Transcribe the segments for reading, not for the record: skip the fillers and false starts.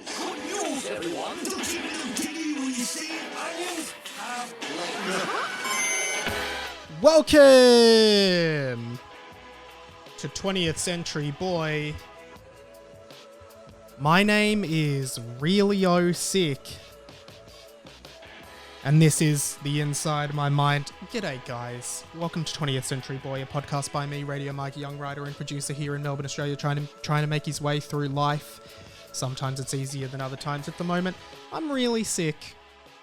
Good news, everyone! Don't you know Diggy when you see onions have legs? Welcome to 20th Century Boy. My name is Realio Sick. And this is the Inside My Mind. G'day, guys. Welcome to 20th Century Boy, a podcast by me, Radio Mike, a young writer and producer here in Melbourne, Australia, trying to make his way through life. Sometimes it's easier than other times. At the moment, I'm really sick.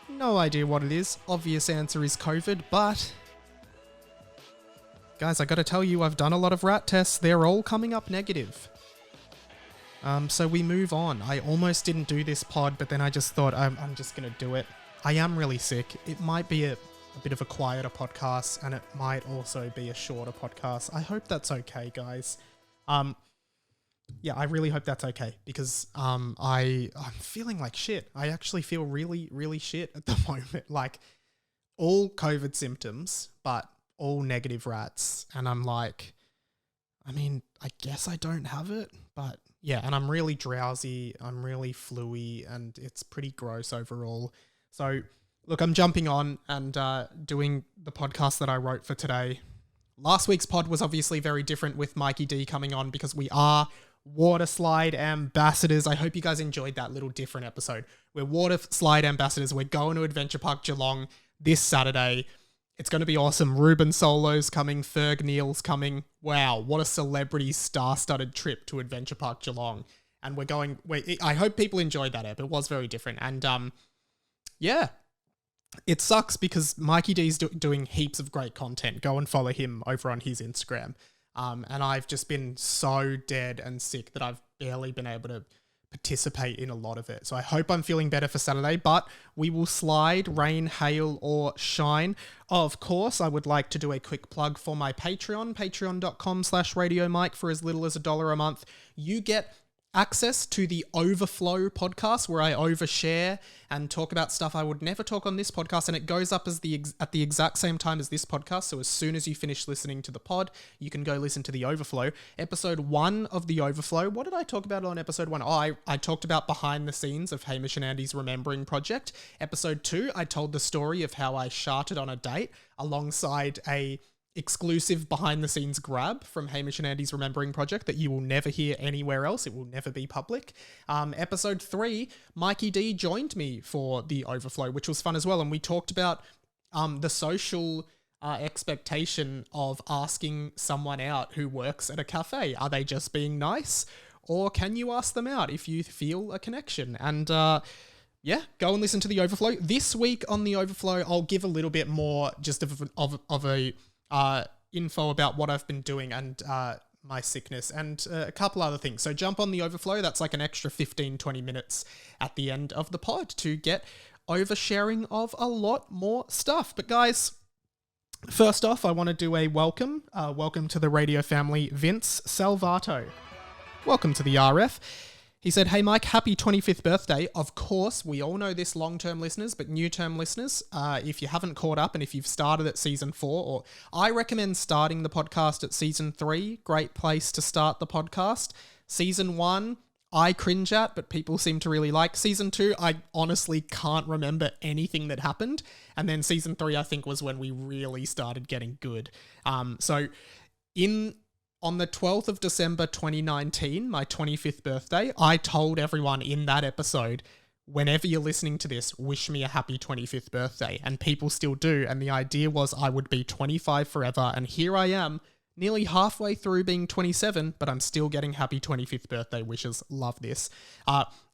No idea what it is. Obvious answer is COVID, but... guys, I gotta tell you, I've done a lot of rat tests. They're all coming up negative. So we move on. I almost didn't do this pod, but then I just thought I'm just gonna do it. I am really sick. It might be a bit of a quieter podcast, and it might also be a shorter podcast. I hope that's okay, guys. Yeah, I really hope that's okay, because I'm feeling like shit. I actually feel really, really shit at the moment. Like, all COVID symptoms, but all negative rats. And I'm like, I mean, I guess I don't have it, but yeah, and I'm really drowsy. I'm really fluey, and it's pretty gross overall. So, look, I'm jumping on and doing the podcast that I wrote for today. Last week's pod was obviously very different with Mikey D coming on because we are water slide ambassadors. I hope you guys enjoyed that little different episode. We're water slide ambassadors. We're going to Adventure Park Geelong this Saturday. It's going to be awesome. Ruben Solo's coming. Ferg Neal's coming. Wow, what a celebrity star-studded trip to Adventure Park Geelong. And I hope people enjoyed that ep. It was very different. And, yeah, it sucks because Mikey D's doing heaps of great content. Go and follow him over on his Instagram. And I've just been so dead and sick that I've barely been able to participate in a lot of it. So I hope I'm feeling better for Saturday, but we will slide, rain, hail, or shine. Of course, I would like to do a quick plug for my Patreon, patreon.com/radiomike. For as little as $1 a month, you get access to the Overflow podcast, where I overshare and talk about stuff I would never talk on this podcast, and it goes up as at the exact same time as this podcast. So as soon as you finish listening to the pod, you can go listen to the Overflow. Episode 1 of the Overflow. What did I talk about on episode 1? Oh, I talked about behind the scenes of Hamish and Andy's Remembering Project. Episode 2, I told the story of how I sharted on a date alongside a exclusive behind-the-scenes grab from Hamish and Andy's Remembering Project that you will never hear anywhere else. It will never be public. Episode 3, Mikey D joined me for the Overflow, which was fun as well, and we talked about the social expectation of asking someone out who works at a cafe. Are they just being nice, or can you ask them out if you feel a connection? And yeah, go and listen to the Overflow. This week on the Overflow, I'll give a little bit more just of a info about what I've been doing and my sickness and a couple other things. So jump on the Overflow. That's like an extra 15-20 minutes at the end of the pod to get oversharing of a lot more stuff. But guys, first off, I want to do a welcome. Welcome to the radio family, Vince Salvato. Welcome to the RF. He said, "Hey Mike, happy 25th birthday." Of course, we all know this, long-term listeners, but new-term listeners, if you haven't caught up and if you've started at season 4, or I recommend starting the podcast at season 3, great place to start the podcast. Season 1, I cringe at, but people seem to really like. Season 2, I honestly can't remember anything that happened. And then season 3, I think, was when we really started getting good. On the 12th of December 2019, my 25th birthday, I told everyone in that episode, whenever you're listening to this, wish me a happy 25th birthday. And people still do. And the idea was I would be 25 forever. And here I am, nearly halfway through being 27, but I'm still getting happy 25th birthday wishes. Love this.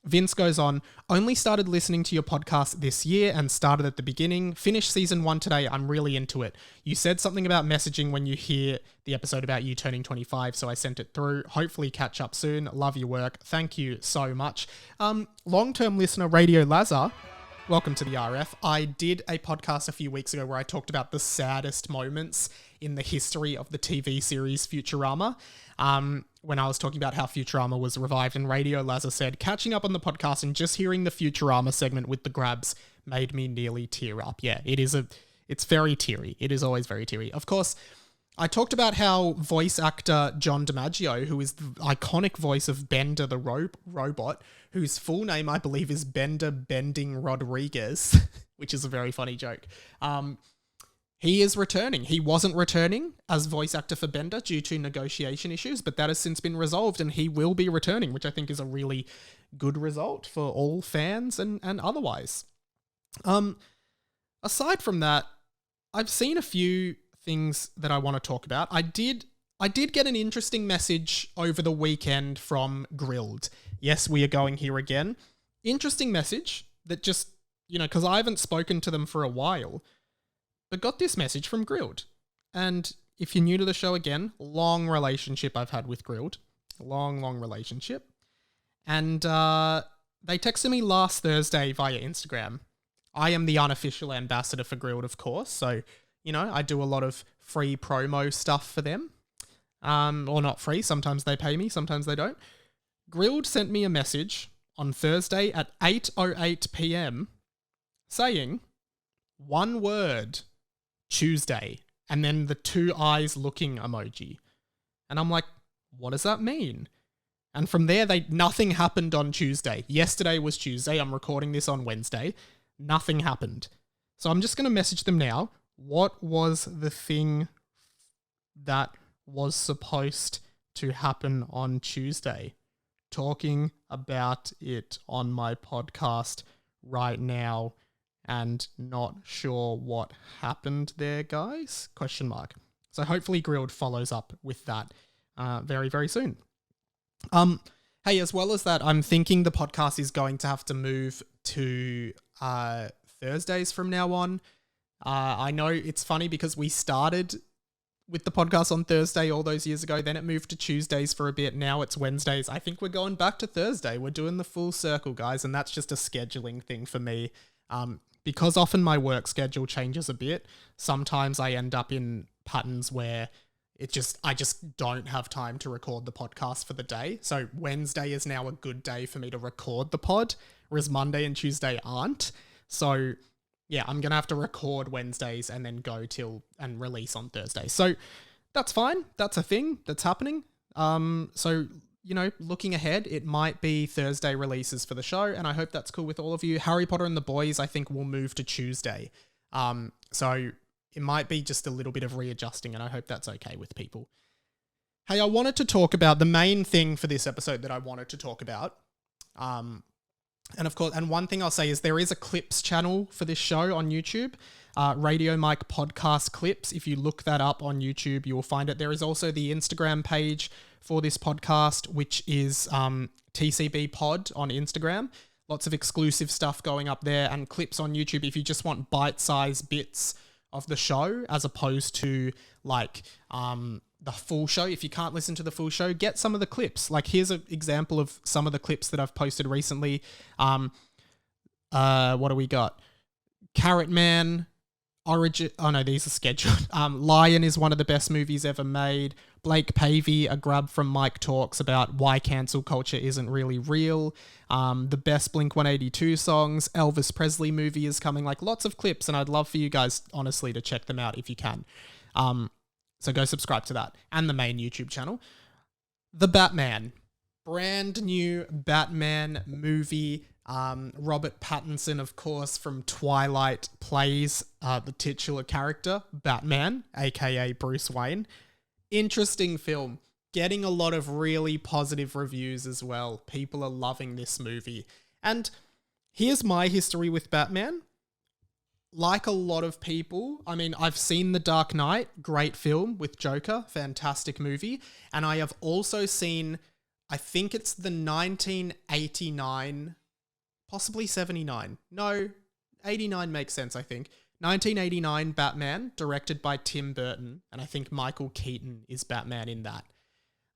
Vince goes on, "Only started listening to your podcast this year and started at the beginning. Finished season 1 today. I'm really into it. You said something about messaging when you hear the episode about you turning 25, so I sent it through. Hopefully catch up soon. Love your work. Thank you so much." Long-term listener Radio Lazar, welcome to the RF. I did a podcast a few weeks ago where I talked about the saddest moments in the history of the TV series Futurama. When I was talking about how Futurama was revived, and Radio Lazar said, catching up on the podcast and just hearing the Futurama segment with the grabs made me nearly tear up. Yeah, it's very teary. It is always very teary. Of course, I talked about how voice actor John DiMaggio, who is the iconic voice of Bender the robot, whose full name I believe is Bender Bending Rodriguez, which is a very funny joke. He is returning. He wasn't returning as voice actor for Bender due to negotiation issues, but that has since been resolved and he will be returning, which I think is a really good result for all fans and otherwise. Aside from that, I've seen a few things that I want to talk about. I did get an interesting message over the weekend from Grilled. Yes, we are going here again. Interesting message that just, because I haven't spoken to them for a while, but got this message from Grilled. And if you're new to the show again, long relationship I've had with Grilled. Long relationship. And they texted me last Thursday via Instagram. I am the unofficial ambassador for Grilled, of course. So, I do a lot of free promo stuff for them. Or not free. Sometimes they pay me, sometimes they don't. Grilled sent me a message on Thursday at 8:08 p.m. saying, one word, Tuesday, and then the two eyes looking emoji. And I'm like, what does that mean? And from there, nothing happened on Tuesday. Yesterday was Tuesday. I'm recording this on Wednesday. Nothing happened. So I'm just going to message them now. What was the thing that was supposed to happen on Tuesday? Talking about it on my podcast right now and not sure what happened there, guys? ? So hopefully Grilled follows up with that very, very soon. Hey, as well as that, I'm thinking the podcast is going to have to move to Thursdays from now on. I know it's funny because we started with the podcast on Thursday all those years ago. Then it moved to Tuesdays for a bit. Now it's Wednesdays. I think we're going back to Thursday. We're doing the full circle, guys. And that's just a scheduling thing for me. Because often my work schedule changes a bit. Sometimes I end up in patterns where I just don't have time to record the podcast for the day. So Wednesday is now a good day for me to record the pod, whereas Monday and Tuesday aren't. So yeah, I'm going to have to record Wednesdays and then go and release on Thursday. So that's fine. That's a thing that's happening. So, looking ahead, it might be Thursday releases for the show, and I hope that's cool with all of you. Harry Potter and the Boys, I think, will move to Tuesday. So it might be just a little bit of readjusting, and I hope that's okay with people. Hey, I wanted to talk about the main thing for this episode that I wanted to talk about. And of course, and one thing I'll say is there is a clips channel for this show on YouTube, Radio Mike Podcast Clips. If you look that up on YouTube, you will find it. There is also the Instagram page for this podcast, which is TCB Pod on Instagram. Lots of exclusive stuff going up there and clips on YouTube if you just want bite-sized bits of the show as opposed to the full show. If you can't listen to the full show, get some of the clips. Like here's an example of some of the clips that I've posted recently. What do we got? Carrot Man, Origin. Oh no, these are scheduled. Lion is one of the best movies ever made. Blake Pavey, a grab from Mike Talks about why cancel culture isn't really real. The best Blink-182 songs. Elvis Presley movie is coming. Like lots of clips, and I'd love for you guys honestly to check them out if you can. So go subscribe to that and the main YouTube channel. The Batman. Brand new Batman movie. Robert Pattinson, of course, from Twilight plays the titular character, Batman, aka Bruce Wayne. Interesting film. Getting a lot of really positive reviews as well. People are loving this movie. And here's my history with Batman. Like a lot of people, I mean, I've seen The Dark Knight, great film with Joker, fantastic movie. And I have also seen, I think it's the 1989, possibly 79. No, 89 makes sense, I think. 1989 Batman, directed by Tim Burton. And I think Michael Keaton is Batman in that.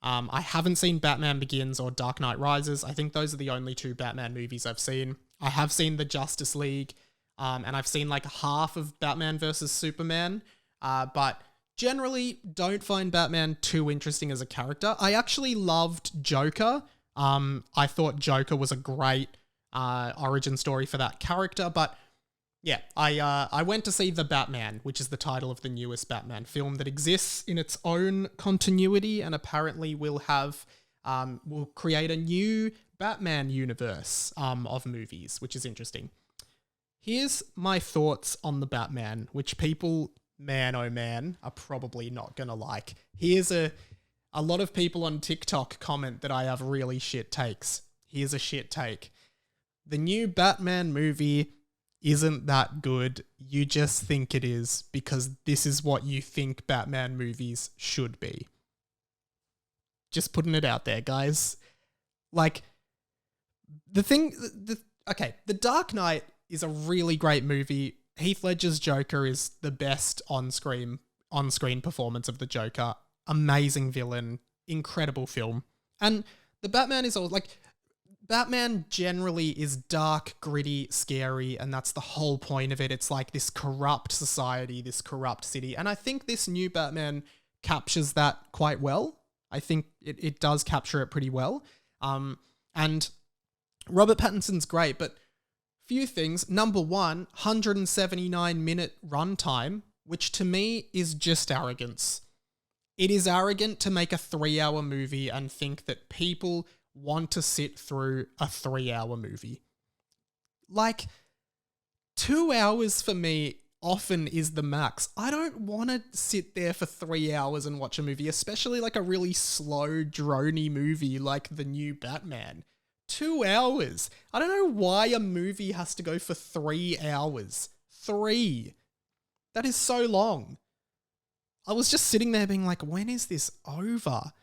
I haven't seen Batman Begins or Dark Knight Rises. I think those are the only two Batman movies I've seen. I have seen the Justice League. And I've seen like half of Batman versus Superman, but generally don't find Batman too interesting as a character. I actually loved Joker. I thought Joker was a great origin story for that character, but Yeah, I went to see The Batman, which is the title of the newest Batman film that exists in its own continuity and apparently will create a new Batman universe of movies, which is interesting. Here's my thoughts on The Batman, which people, man oh man, are probably not gonna like. Here's a lot of people on TikTok comment that I have really shit takes. Here's a shit take. The new Batman movie isn't that good. You just think it is because this is what you think Batman movies should be. Just putting it out there, guys. Like, The Dark Knight is a really great movie. Heath Ledger's Joker is the best on-screen performance of the Joker. Amazing villain, incredible film. And the Batman is all like, Batman generally is dark, gritty, scary, and that's the whole point of it. It's like this corrupt society, this corrupt city. And I think this new Batman captures that quite well. I think it does capture it pretty well. And Robert Pattinson's great, but few things. Number one, 179-minute runtime, which to me is just arrogance. It is arrogant to make a 3-hour movie and think that people want to sit through a 3-hour movie. Like, 2 hours for me often is the max. I don't want to sit there for 3 hours and watch a movie, especially like a really slow, droney movie like the new Batman. 2 hours. I don't know why a movie has to go for 3 hours. 3. That is so long. I was just sitting there being like, when is this over?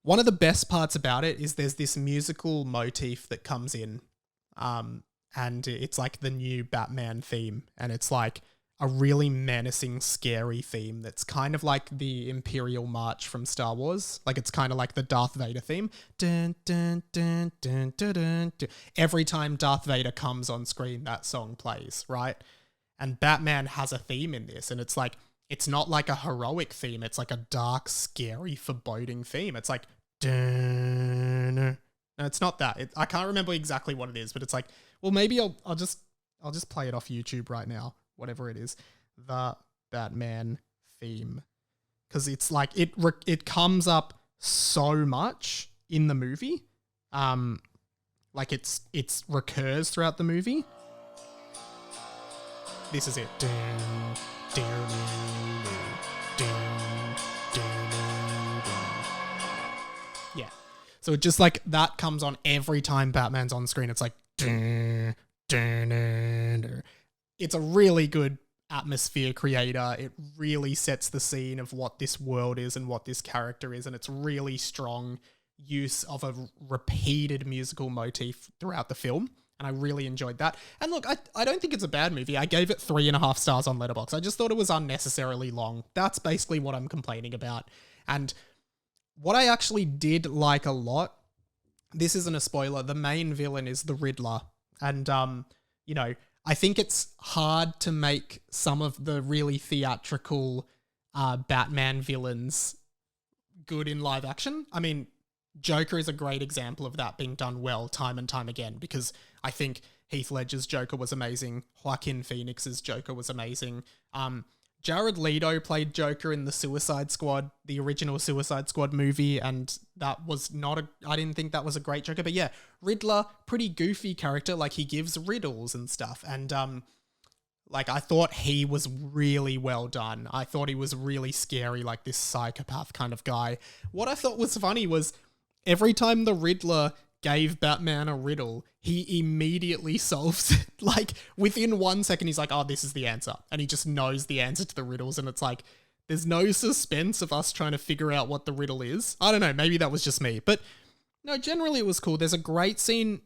One of the best parts about it is there's this musical motif that comes in, and it's like the new Batman theme, and it's like a really menacing, scary theme that's kind of like the Imperial March from Star Wars. Like, it's kind of like the Darth Vader theme. Dun, dun, dun, dun, dun, dun, dun. Every time Darth Vader comes on screen, that song plays, right? And Batman has a theme in this, and it's like, it's not like a heroic theme. It's like a dark, scary, foreboding theme. It's like, dun. No, it's not that. I can't remember exactly what it is, but it's like, well, maybe I'll just play it off YouTube right now. Whatever it is, the Batman theme, because it's like it comes up so much in the movie, like it's recurs throughout the movie. This is it. Yeah. So it just like that comes on every time Batman's on screen. It's like it's a really good atmosphere creator. It really sets the scene of what this world is and what this character is, and it's really strong use of a repeated musical motif throughout the film. And I really enjoyed that. And look, I don't think it's a bad movie. I gave it 3.5 stars on Letterboxd. I just thought it was unnecessarily long. That's basically what I'm complaining about. And what I actually did like a lot, this isn't a spoiler, the main villain is the Riddler. And, you know, I think it's hard to make some of the really theatrical Batman villains good in live action. I mean, Joker is a great example of that being done well time and time again, because I think Heath Ledger's Joker was amazing. Joaquin Phoenix's Joker was amazing. Jared Leto played Joker in the Suicide Squad, the original Suicide Squad movie, and that was I didn't think that was a great Joker, but yeah, Riddler, pretty goofy character, like he gives riddles and stuff, and like I thought he was really well done. I thought he was really scary, like this psychopath kind of guy. What I thought was funny was every time the Riddler gave Batman a riddle, he immediately solves it. Like, within 1 second, he's like, oh, this is the answer. And he just knows the answer to the riddles. And it's like, there's no suspense of us trying to figure out what the riddle is. I don't know. Maybe that was just me. But no, generally it was cool. There's a great scene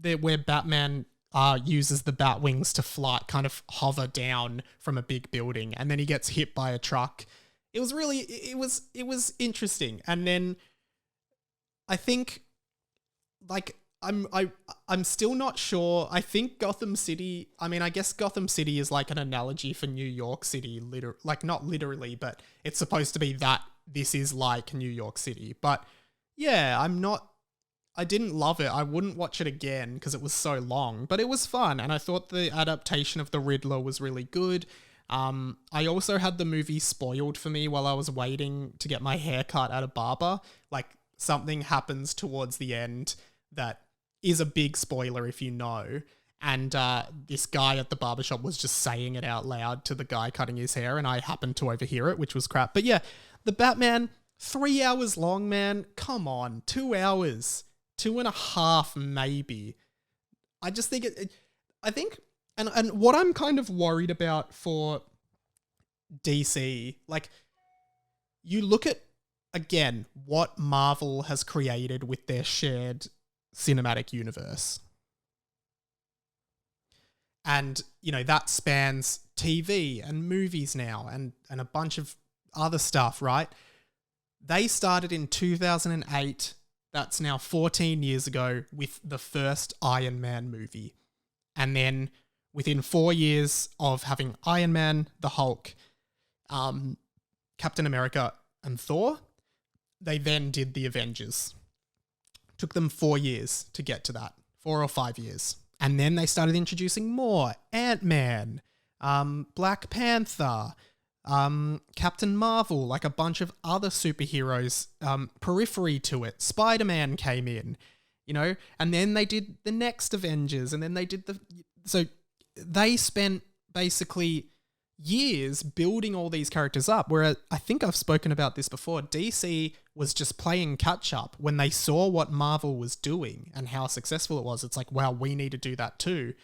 there where Batman uses the bat wings to fly, kind of hover down from a big building. And then he gets hit by a truck. It was really, it was interesting. And then I think, like, I'm still not sure. I think Gotham City, I mean, I guess Gotham City is like an analogy for New York City, like not literally, but it's supposed to be that this is like New York City. But yeah, I'm not I didn't love it. I wouldn't watch it again because it was so long, but it was fun. And I thought the adaptation of the Riddler was really good. I also had the movie spoiled for me while I was waiting to get my hair cut at a barber. Like, something happens towards the end that is a big spoiler if you know. And this guy at the barbershop was just saying it out loud to the guy cutting his hair, and I happened to overhear it, which was crap. But yeah, the Batman, 3 hours long, man. Come on, 2 hours. 2.5 maybe. I just think and what I'm kind of worried about for DC, like, you look at, again, what Marvel has created with their shared cinematic universe. And, that spans TV and movies now and a bunch of other stuff, right? They started in 2008. That's now 14 years ago with the first Iron Man movie. And then within 4 years of having Iron Man, the Hulk, Captain America, and Thor, they then did the Avengers. Took them 4 years to get to that. 4 or 5 years. And then they started introducing more. Ant-Man, Black Panther, Captain Marvel, like a bunch of other superheroes, periphery to it. Spider-Man came in, and then they did the next Avengers, and then they did so they spent basically years building all these characters up, whereas I think I've spoken about this before, DC was just playing catch up when they saw what Marvel was doing and how successful it was. It's like, wow, we need to do that too.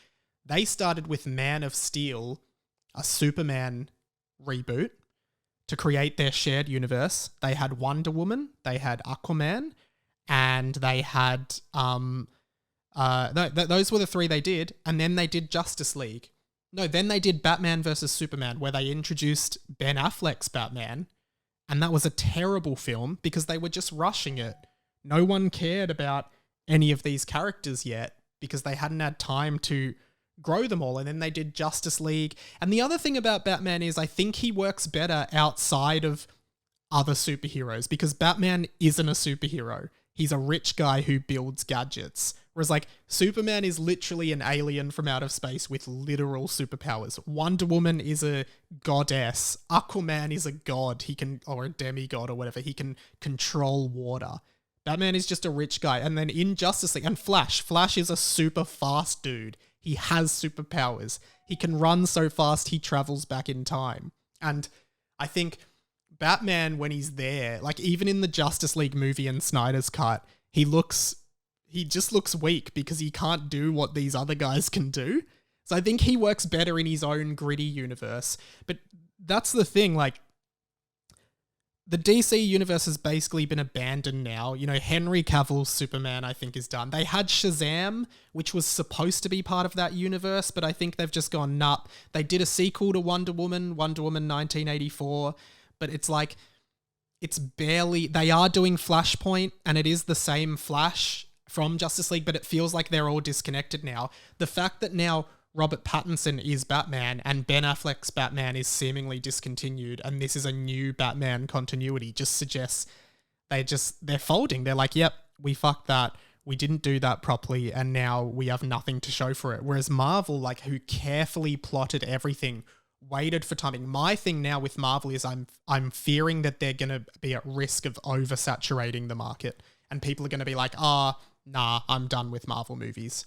They started with Man of Steel, a Superman reboot, to create their shared universe. They had Wonder Woman, they had Aquaman, and they had those were the three they did, and then they did Justice League. No, then they did Batman versus Superman, where they introduced Ben Affleck's Batman, and that was a terrible film because they were just rushing it. No one cared about any of these characters yet because they hadn't had time to grow them all, and then they did Justice League. And the other thing about Batman is I think he works better outside of other superheroes because Batman isn't a superhero. He's a rich guy who builds gadgets. Whereas, like, Superman is literally an alien from outer space with literal superpowers. Wonder Woman is a goddess. Aquaman is a god. Or a demigod or whatever. He can control water. Batman is just a rich guy. And then in Justice League, and Flash is a super fast dude. He has superpowers. He can run so fast he travels back in time. And I think Batman, when he's there, like, even in the Justice League movie and Snyder's cut, he just looks weak because he can't do what these other guys can do. So I think he works better in his own gritty universe. But that's the thing, like, the DC universe has basically been abandoned now. Henry Cavill's Superman, I think, is done. They had Shazam, which was supposed to be part of that universe, but I think they've just gone, nah. They did a sequel to Wonder Woman 1984, but it's like, it's barely... They are doing Flashpoint, and it is the same Flash from Justice League, but it feels like they're all disconnected now. The fact that now Robert Pattinson is Batman and Ben Affleck's Batman is seemingly discontinued and this is a new Batman continuity just suggests they're folding. They're like, yep, we fucked that. We didn't do that properly and now we have nothing to show for it. Whereas Marvel, like, who carefully plotted everything, waited for timing. My thing now with Marvel is I'm fearing that they're going to be at risk of oversaturating the market and people are going to be like, nah, I'm done with Marvel movies.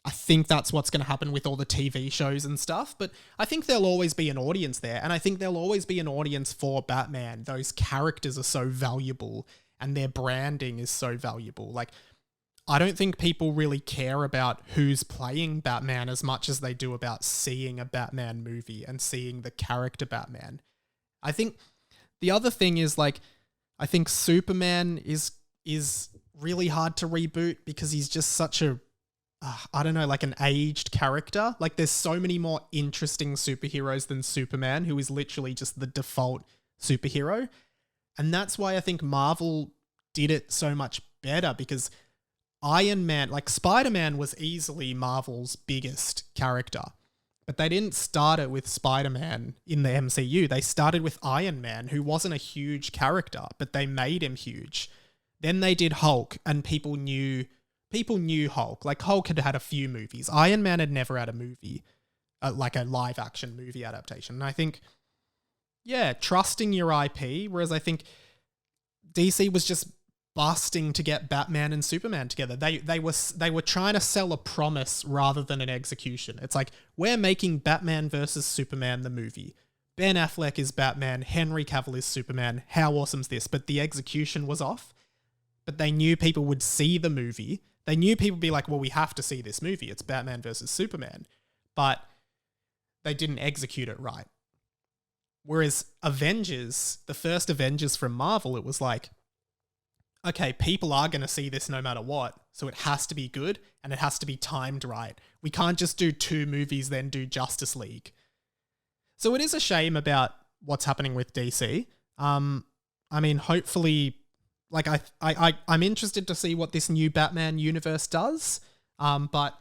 I think that's what's going to happen with all the TV shows and stuff, but I think there'll always be an audience there, and I think there'll always be an audience for Batman. Those characters are so valuable, and their branding is so valuable. Like, I don't think people really care about who's playing Batman as much as they do about seeing a Batman movie and seeing the character Batman. I think the other thing is, like, I think Superman is really hard to reboot because he's just such a, I don't know, like an aged character. Like, there's so many more interesting superheroes than Superman, who is literally just the default superhero. And that's why I think Marvel did it so much better, because Iron Man, like, Spider-Man was easily Marvel's biggest character. But they didn't start it with Spider-Man in the MCU. They started with Iron Man, who wasn't a huge character, but they made him huge. Then they did Hulk, and people knew Hulk. Like, Hulk had had a few movies. Iron Man had never had a movie, like a live action movie adaptation. And I think, yeah, trusting your IP, whereas I think DC was just busting to get Batman and Superman together. They were trying to sell a promise rather than an execution. It's like, we're making Batman versus Superman the movie. Ben Affleck is Batman, Henry Cavill is Superman. How awesome's this? But the execution was off. But they knew people would see the movie. They knew people would be like, well, we have to see this movie. It's Batman versus Superman. But they didn't execute it right. Whereas Avengers, the first Avengers from Marvel, it was like, okay, people are going to see this no matter what. So it has to be good and it has to be timed right. We can't just do 2 movies, then do Justice League. So it is a shame about what's happening with DC. I mean, hopefully, like I'm interested to see what this new Batman universe does. But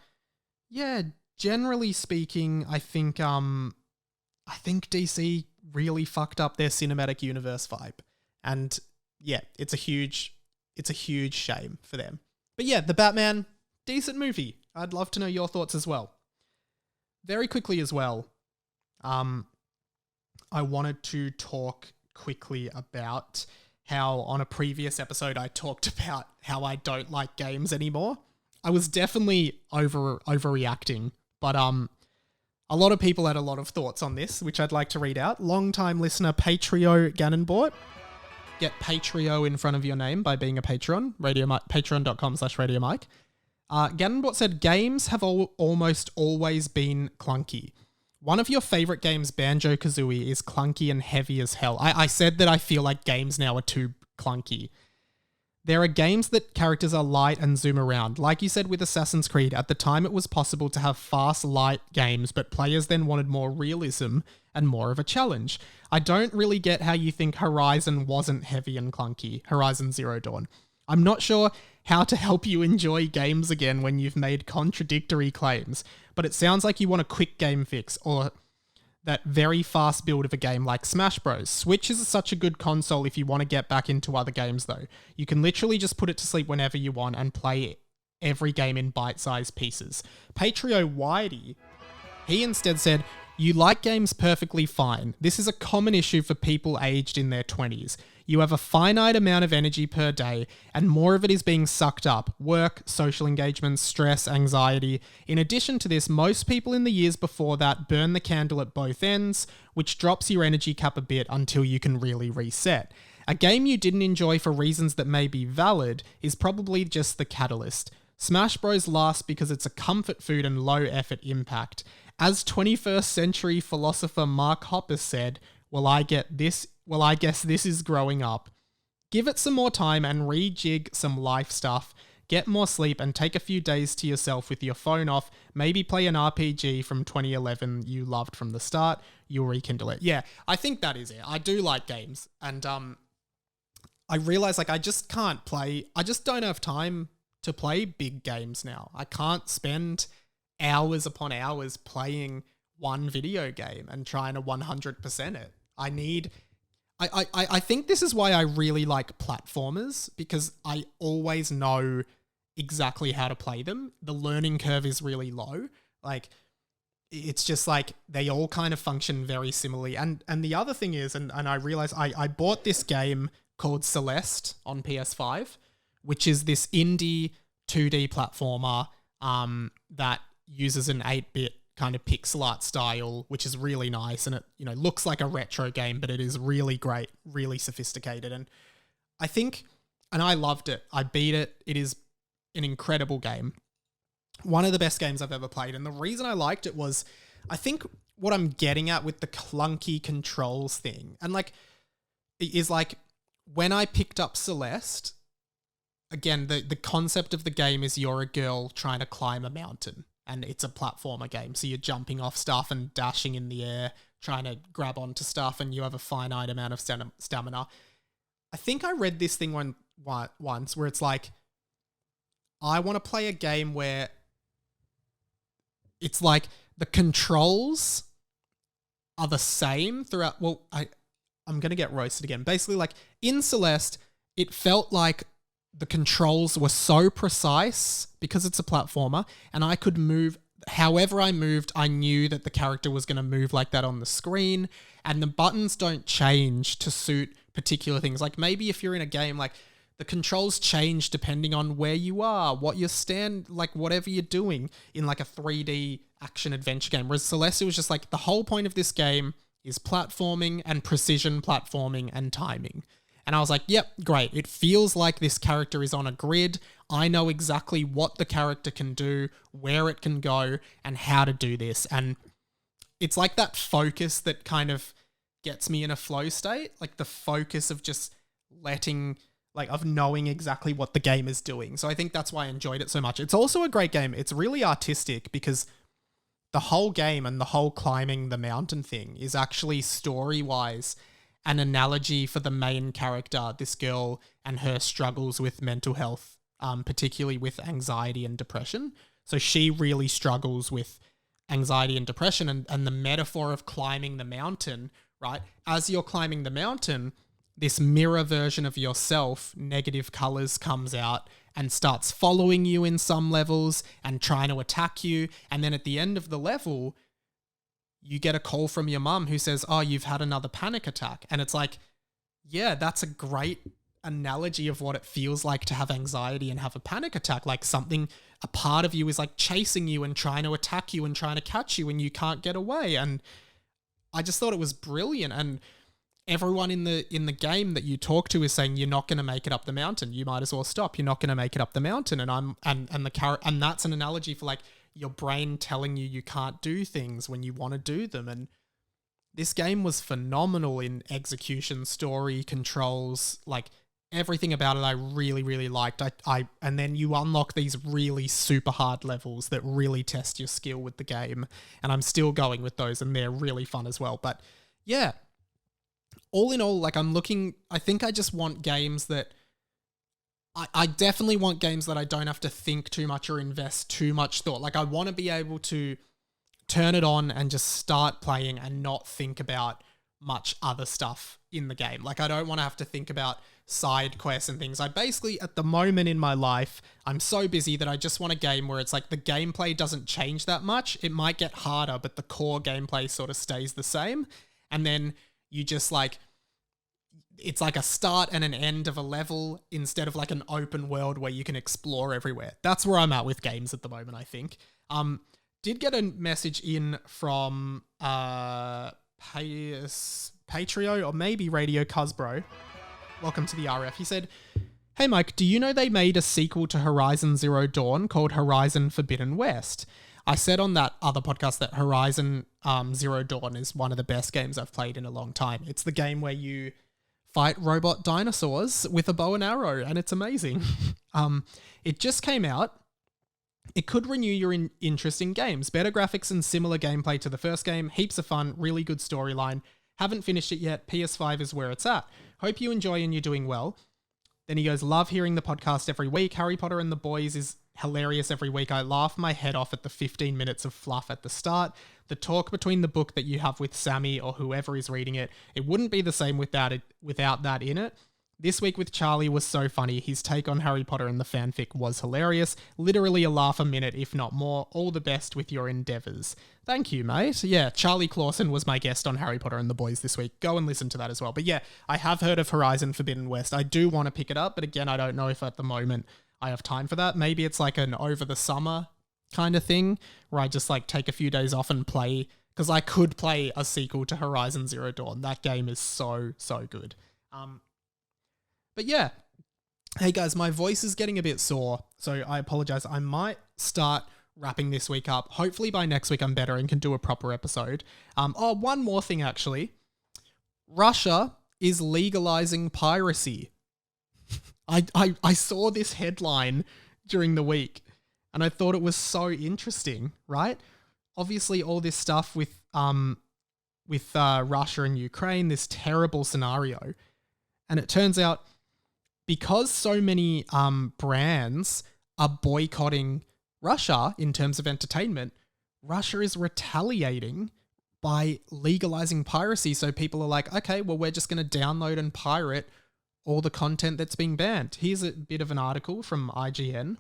yeah, generally speaking, I think DC really fucked up their cinematic universe vibe. And yeah, it's a huge shame for them. But yeah, The Batman, decent movie. I'd love to know your thoughts as well. Very quickly as well, I wanted to talk quickly about how on a previous episode I talked about how I don't like games anymore. I was definitely overreacting, but a lot of people had a lot of thoughts on this, which I'd like to read out. Long-time listener Patrio Ganonbort. Get Patrio in front of your name by being a patron. Patreon.com/RadioMike. Ganonbort said, games have almost always been clunky. One of your favorite games, Banjo-Kazooie, is clunky and heavy as hell. I said that I feel like games now are too clunky. There are games that characters are light and zoom around. Like you said with Assassin's Creed, at the time it was possible to have fast, light games, but players then wanted more realism and more of a challenge. I don't really get how you think Horizon wasn't heavy and clunky, Horizon Zero Dawn. I'm not sure how to help you enjoy games again when you've made contradictory claims, but it sounds like you want a quick game fix or that very fast build of a game like Smash Bros. Switch is such a good console if you want to get back into other games though. You can literally just put it to sleep whenever you want and play every game in bite-sized pieces. Patrio Whitey, he instead said, you like games perfectly fine. This is a common issue for people aged in their 20s. You have a finite amount of energy per day, and more of it is being sucked up. Work, social engagements, stress, anxiety. In addition to this, most people in the years before that burn the candle at both ends, which drops your energy cap a bit until you can really reset. A game you didn't enjoy for reasons that may be valid is probably just the catalyst. Smash Bros. Lasts because it's a comfort food and low effort impact. As 21st century philosopher Mark Hoppus said, well, I guess this is growing up. Give it some more time and rejig some life stuff. Get more sleep and take a few days to yourself with your phone off. Maybe play an RPG from 2011 you loved from the start. You'll rekindle it. Yeah, I think that is it. I do like games. And I realize like I just can't play. I just don't have time to play big games now. I can't spend hours upon hours playing one video game and trying to 100% it. I think this is why I really like platformers, because I always know exactly how to play them. The learning curve is really low. Like, it's just like they all kind of function very similarly. And the other thing is, and I realized I bought this game called Celeste on PS5, which is this indie 2D platformer that uses an 8-bit kind of pixel art style, which is really nice, and it, you know, looks like a retro game, but it is really great, really sophisticated. And I think, and I loved it. I beat it. It is an incredible game. One of the best games I've ever played. And the reason I liked it was, I think what I'm getting at with the clunky controls thing, and like, is like when I picked up Celeste, again, the concept of the game is you're a girl trying to climb a mountain. And it's a platformer game. So you're jumping off stuff and dashing in the air, trying to grab onto stuff, and you have a finite amount of stamina. I think I read this thing once where it's like, I want to play a game where it's like the controls are the same throughout. Well, I'm going to get roasted again. Basically, like in Celeste, it felt like the controls were so precise because it's a platformer, and I could move however I moved. I knew that the character was going to move like that on the screen, and the buttons don't change to suit particular things. Like maybe if you're in a game, like the controls change depending on where you are, what you stand, like whatever you're doing in like a 3D action adventure game. Whereas Celeste was just like, the whole point of this game is platforming and precision platforming and timing. And I was like, yep, great. It feels like this character is on a grid. I know exactly what the character can do, where it can go, and how to do this. And it's like that focus that kind of gets me in a flow state, like the focus of just of knowing exactly what the game is doing. So I think that's why I enjoyed it so much. It's also a great game. It's really artistic because the whole game and the whole climbing the mountain thing is actually story-wise an analogy for the main character, this girl, and her struggles with mental health, particularly with anxiety and depression. So she really struggles with anxiety and depression, and the metaphor of climbing the mountain, right? As you're climbing the mountain, this mirror version of yourself, negative colors, comes out and starts following you in some levels and trying to attack you. And then at the end of the level, you get a call from your mum who says, oh, you've had another panic attack. And it's like, yeah, that's a great analogy of what it feels like to have anxiety and have a panic attack. Like a part of you is like chasing you and trying to attack you and trying to catch you, and you can't get away. And I just thought it was brilliant. And everyone in the game that you talk to is saying, you're not going to make it up the mountain. You might as well stop. You're not going to make it up the mountain. And that's an analogy for like your brain telling you can't do things when you want to do them. And this game was phenomenal in execution, story, controls, like everything about it I really, really liked. And then you unlock these really super hard levels that really test your skill with the game. And I'm still going with those, and they're really fun as well. But yeah, all in all, like I think I just want games that I definitely want games that I don't have to think too much or invest too much thought. Like I want to be able to turn it on and just start playing and not think about much other stuff in the game. Like I don't want to have to think about side quests and things. I basically, at the moment in my life, I'm so busy that I just want a game where it's like the gameplay doesn't change that much. It might get harder, but the core gameplay sort of stays the same. And then you just like, it's like a start and an end of a level instead of like an open world where you can explore everywhere. That's where I'm at with games at the moment, I think. Did get a message in from Patrio or maybe Radio Cusbro. Welcome to the RF. He said, hey Mike, do you know they made a sequel to Horizon Zero Dawn called Horizon Forbidden West? I said on that other podcast that Horizon Zero Dawn is one of the best games I've played in a long time. It's the game where you fight robot dinosaurs with a bow and arrow, and it's amazing. It just came out. It could renew your interest in games. Better graphics and similar gameplay to the first game. Heaps of fun. Really good storyline. Haven't finished it yet. PS5 is where it's at. Hope you enjoy and you're doing well. Then he goes, love hearing the podcast every week. Harry Potter and the Boys is hilarious every week. I laugh my head off at the 15 minutes of fluff at the start. The talk between the book that you have with Sammy or whoever is reading it, it wouldn't be the same without that in it. This week with Charlie was so funny. His take on Harry Potter and the fanfic was hilarious. Literally a laugh a minute, if not more. All the best with your endeavours. Thank you, mate. Yeah, Charlie Clausen was my guest on Harry Potter and the Boys this week. Go and listen to that as well. But yeah, I have heard of Horizon Forbidden West. I do want to pick it up, but again, I don't know if at the moment I have time for that. Maybe it's like an over the summer kind of thing where I just like take a few days off and play, because I could play a sequel to Horizon Zero Dawn. That game is so good. But yeah, hey guys, my voice is getting a bit sore, so I apologize. I might start wrapping this week up. Hopefully by next week I'm better and can do a proper episode. One more thing actually. Russia is legalizing piracy. I saw this headline during the week and I thought it was so interesting, right? Obviously all this stuff with Russia and Ukraine, this terrible scenario. And it turns out because so many brands are boycotting Russia in terms of entertainment, Russia is retaliating by legalizing piracy. So people are like, okay, well, we're just going to download and pirate all the content that's being banned. Here's a bit of an article from IGN.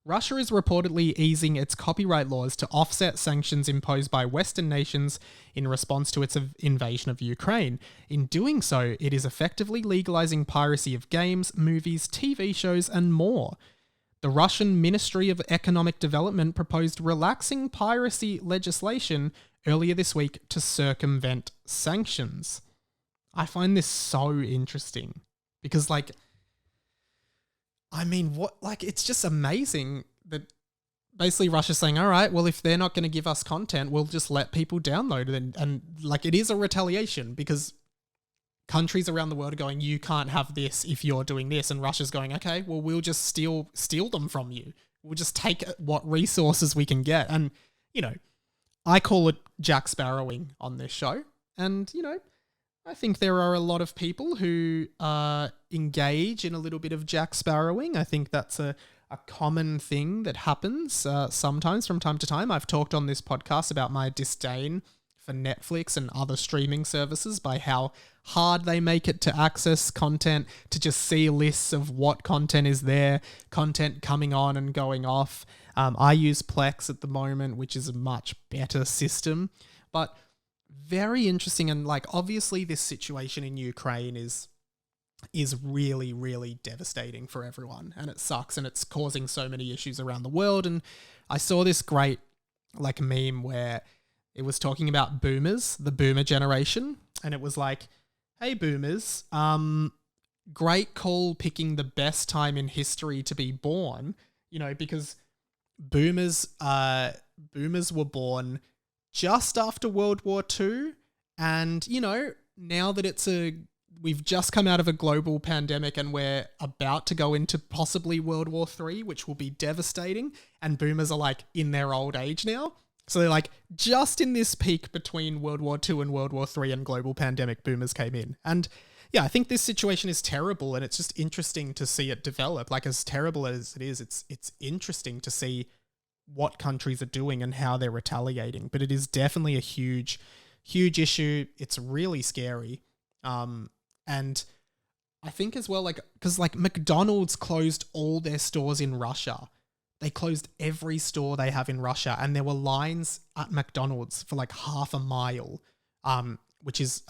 Russia is reportedly easing its copyright laws to offset sanctions imposed by Western nations in response to its invasion of Ukraine. In doing so, it is effectively legalizing piracy of games, movies, TV shows, and more. The Russian Ministry of Economic Development proposed relaxing piracy legislation earlier this week to circumvent sanctions. I find this so interesting because, it's just amazing that basically Russia's saying, all right, well, if they're not going to give us content, we'll just let people download it. And it is a retaliation because countries around the world are going, you can't have this if you're doing this. And Russia's going, okay, well, we'll just steal them from you. We'll just take what resources we can get. And, I call it Jack Sparrowing on this show. And, I think there are a lot of people who engage in a little bit of Jack Sparrowing. I think that's a common thing that happens sometimes from time to time. I've talked on this podcast about my disdain for Netflix and other streaming services by how hard they make it to access content, to just see lists of what content is there, content coming on and going off. I use Plex at the moment, which is a much better system. But very interesting, and obviously this situation in Ukraine is really, really devastating for everyone, and it sucks, and it's causing so many issues around the world. And I saw this great meme where it was talking about boomers, the boomer generation, and it was like, hey boomers, great call picking the best time in history to be born, because boomers were born just after World War II. And, now that we've just come out of a global pandemic and we're about to go into possibly World War III, which will be devastating. And boomers are in their old age now. So they're just in this peak between World War II and World War III and global pandemic, boomers came in. And yeah, I think this situation is terrible, and it's just interesting to see it develop. As terrible as it is, it's interesting to see what countries are doing and how they're retaliating. But it is definitely a huge, huge issue. It's really scary. And I think as well, because McDonald's closed all their stores in Russia. They closed every store they have in Russia, and there were lines at McDonald's for half a mile, which is,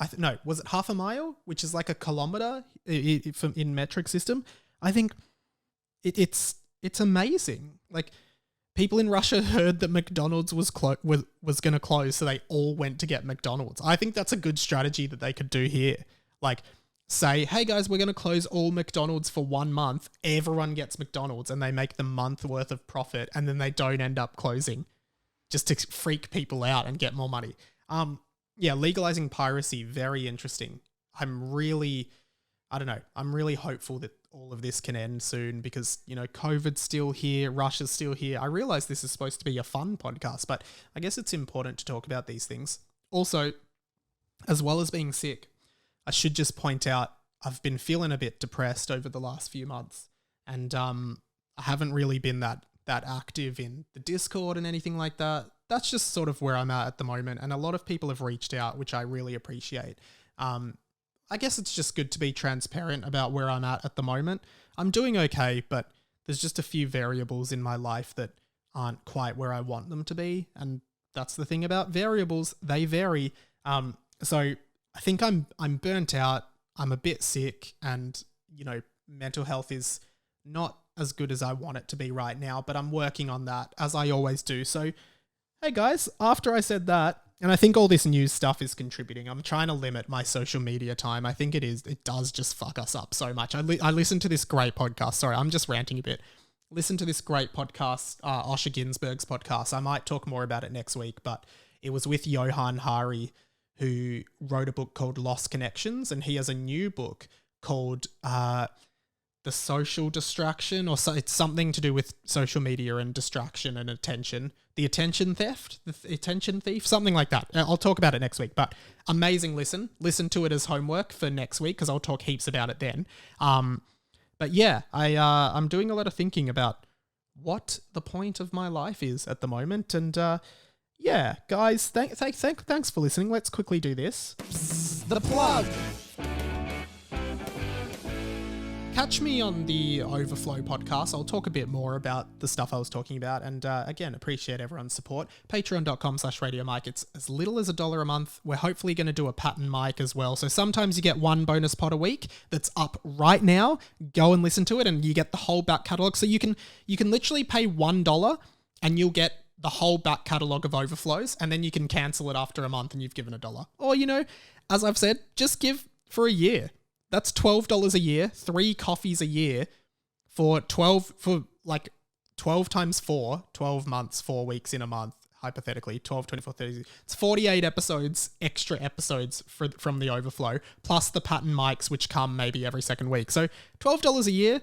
was it half a mile? Which is a kilometer in metric system. I think it's amazing. People in Russia heard that McDonald's was going to close, so they all went to get McDonald's. I think that's a good strategy that they could do here. Say, hey guys, we're going to close all McDonald's for 1 month. Everyone gets McDonald's, and they make the month worth of profit, and then they don't end up closing just to freak people out and get more money. Legalizing piracy, very interesting. I'm really hopeful that all of this can end soon because, COVID's still here, Russia's still here. I realize this is supposed to be a fun podcast, but I guess it's important to talk about these things. Also, as well as being sick, I should just point out I've been feeling a bit depressed over the last few months, and I haven't really been that active in the Discord and anything like that. That's just sort of where I'm at the moment, and a lot of people have reached out, which I really appreciate. I guess it's just good to be transparent about where I'm at the moment. I'm doing okay, but there's just a few variables in my life that aren't quite where I want them to be, and that's the thing about variables. They vary. So I think I'm burnt out. I'm a bit sick, and, mental health is not as good as I want it to be right now, but I'm working on that, as I always do. So, hey guys, after I said that, and I think all this news stuff is contributing, I'm trying to limit my social media time. I think it does just fuck us up so much. I listened to this great podcast. Sorry, I'm just ranting a bit. Listen to this great podcast, Osher Ginsberg's podcast. I might talk more about it next week, but it was with Johan Hari, who wrote a book called Lost Connections, and he has a new book called The Social Distraction, or it's something to do with social media and distraction and attention. The Attention Theft, the Attention Thief, something like that. I'll talk about it next week, but amazing listen. Listen to it as homework for next week because I'll talk heaps about it then. But yeah, I'm doing a lot of thinking about what the point of my life is at the moment, and yeah, guys, thanks for listening. Let's quickly do this. The plug. catch me on the Overflow podcast. I'll talk a bit more about the stuff I was talking about. And again, appreciate everyone's support. Patreon.com/Radio Mike. It's as little as $1 a month. We're hopefully going to do a pattern mic as well. So sometimes you get one bonus pod a week that's up right now. Go and listen to it and you get the whole back catalog. So you can literally pay $1 and you'll get the whole back catalog of Overflows, and then you can cancel it after a month and you've given $1. Or, as I've said, just give for a year. That's $12 a year, 3 coffees a year for 12 times 4, 12 months, 4 weeks in a month, hypothetically, 12, 24, 30. It's 48 episodes, extra episodes from the Overflow, plus the pattern mics, which come maybe every second week. So $12 a year,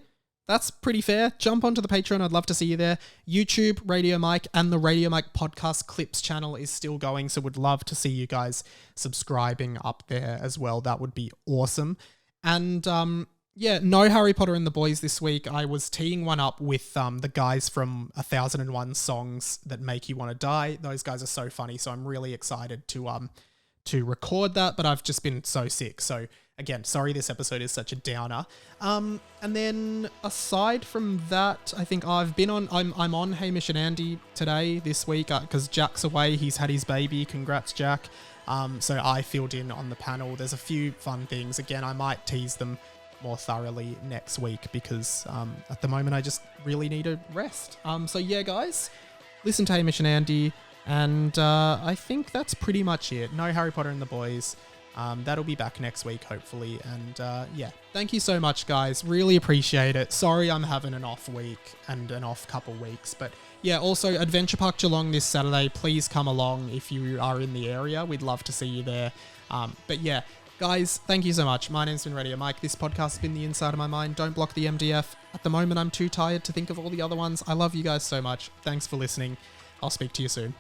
that's pretty fair. Jump onto the Patreon. I'd love to see you there. YouTube, Radio Mike, and the Radio Mike podcast clips channel is still going, so would love to see you guys subscribing up there as well. That would be awesome. And no Harry Potter and the Boys this week. I was teeing one up with the guys from 1001 Songs That Make You Want to Die. Those guys are so funny, so I'm really excited to record that, but I've just been so sick. So again, sorry this episode is such a downer. And then aside from that, I think I'm on Hamish and Andy today, this week, because Jack's away. He's had his baby. Congrats, Jack. So I filled in on the panel. There's a few fun things. Again, I might tease them more thoroughly next week because at the moment I just really need a rest. So yeah, guys, listen to Hamish and Andy, and I think that's pretty much it. No Harry Potter and the Boys. That'll be back next week, hopefully. And thank you so much, guys. Really appreciate it. Sorry I'm having an off week and an off couple weeks, but yeah, also Adventure Park Geelong this Saturday. Please come along if you are in the area. We'd love to see you there. But yeah, guys, thank you so much. My name's been Radio Mike. This podcast has been the inside of my mind. Don't block the MDF. At the moment, I'm too tired to think of all the other ones. I love you guys so much. Thanks for listening. I'll speak to you soon.